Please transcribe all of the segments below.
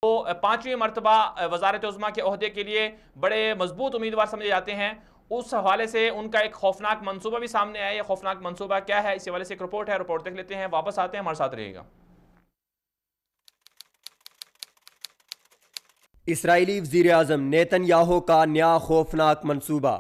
तो पांचवीं मरतबा वजारत उज़्मा के ओहदे के लिए बड़े मजबूत उम्मीदवार समझे जाते हैं। उस हवाले से उनका एक खौफनाक मंसूबा भी सामने आया। ये खौफनाक मंसूबा क्या है, इस हवाले से एक रिपोर्ट है, रिपोर्ट देख लेते हैं, वापस आते हैं, हमारे साथ रहेगा। इसराइली वज़ीर आज़म नेतन्याहू का नया खौफनाक मंसूबा।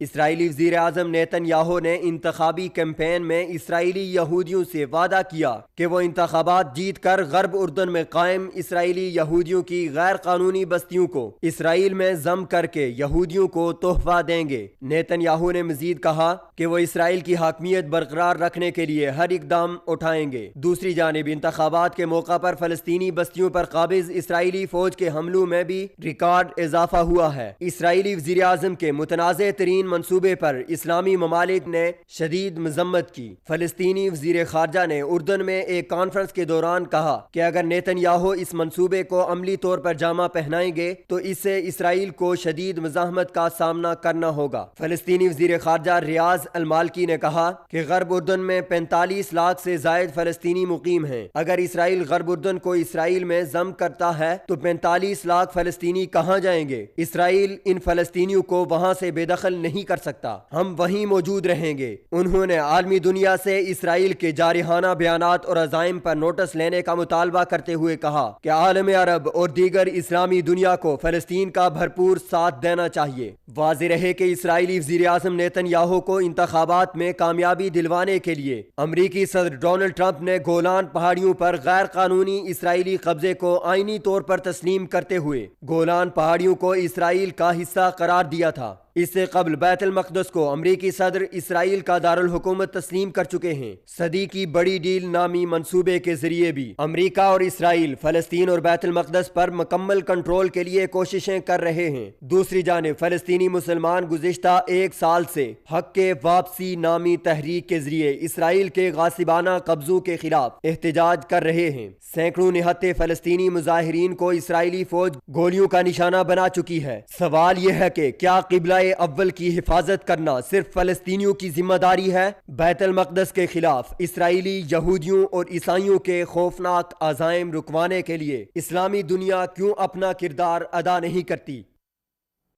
इसराइली वज़ीर आज़म नेतन्याहू ने इंतखाबी कैंपेन में इसराइली यहूदियों से वादा किया कि वो इंतखाबात जीत कर गर्ब उर्दन में कायम इसराइली यहूदियों की गैर कानूनी बस्तियों को इसराइल में जम करके यहूदियों को तोहफा देंगे। नेतन्याहू ने मजीद कहा कि वो इसराइल की हाकमियत बरकरार रखने के लिए हर इकदाम उठाएंगे। दूसरी जानिब इंतखाबात के मौका पर फलस्तीनी बस्तियों पर काबिज इसराइली फौज के हमलों में भी रिकॉर्ड इजाफा हुआ है। इसराइली वज़ीर आज़म के मुतनाज़े तरीन मंसूबे पर इस्लामी ममालिक ने शदीद मजम्मत की। फलस्तीनी वज़ीर खारजा ने उर्दन में एक कॉन्फ्रेंस के दौरान कहा कि अगर नेतन्याहू इस मंसूबे को अमली तौर पर जामा पहनाएंगे तो इससे इसराइल को शदीद मज़ाहमत का सामना करना होगा। फलस्तीनी वज़ीर खारजा रियाज अल-मालकी ने कहा कि गर्ब उर्दन में 45 लाख से जायद फलस्तीनी मुकीम हैं। अगर इसराइल गर्ब उर्दन को इसराइल में जम करता है तो 45 लाख फलस्तीनी कहाँ जाएंगे? इसराइल इन फलस्तीनियों को वहाँ से बेदखल नहीं कर सकता, हम वहीं मौजूद रहेंगे। उन्होंने आलमी दुनिया से इसराइल के जारिहाना बयानात और अज़ाइम पर नोटिस लेने का मुतालबा करते हुए कहा कि आलम अरब और दीगर इस्लामी दुनिया को फलस्तीन का भरपूर साथ देना चाहिए। वाज़ेह रहे कि इसराइली वज़ीर आज़म नेतन्याहू को इंतखाबात में कामयाबी दिलवाने के लिए अमरीकी सदर डोनाल्ड ट्रंप ने गोलान पहाड़ियों पर गैर कानूनी इसराइली कब्जे को आईनी तौर पर तस्लीम करते हुए गोलान पहाड़ियों को इसराइल का हिस्सा करार दिया था। इससे कबल बैतुल मक़दस को अमरीकी सदर इसराइल का दारुल हुकूमत तस्लीम कर चुके हैं। सदी की बड़ी डील नामी मंसूबे के जरिए भी अमरीका और इसराइल फलस्तीन और बैतुल मक़दस पर मुकम्मल कंट्रोल के लिए कोशिशें कर रहे हैं। दूसरी जानिब फलस्तीनी मुसलमान गुज़िश्ता एक साल से हक के वापसी नामी तहरीक के जरिए इसराइल के गासिबाना कब्जों के खिलाफ एहतजाज कर रहे हैं। सैकड़ों निहत्ते फलस्तीनी मुजाहिरीन को इसराइली फौज गोलियों का निशाना बना चुकी है। सवाल यह है कि क्या किबला अव्वल की हिफाजत करना सिर्फ फलस्तीनियों की जिम्मेदारी है? बैतुल मक़दस के खिलाफ इसराइली यहूदियों और ईसाइयों के खौफनाक अज़ाइम रुकवाने के लिए इस्लामी दुनिया क्यों अपना किरदार अदा नहीं करती?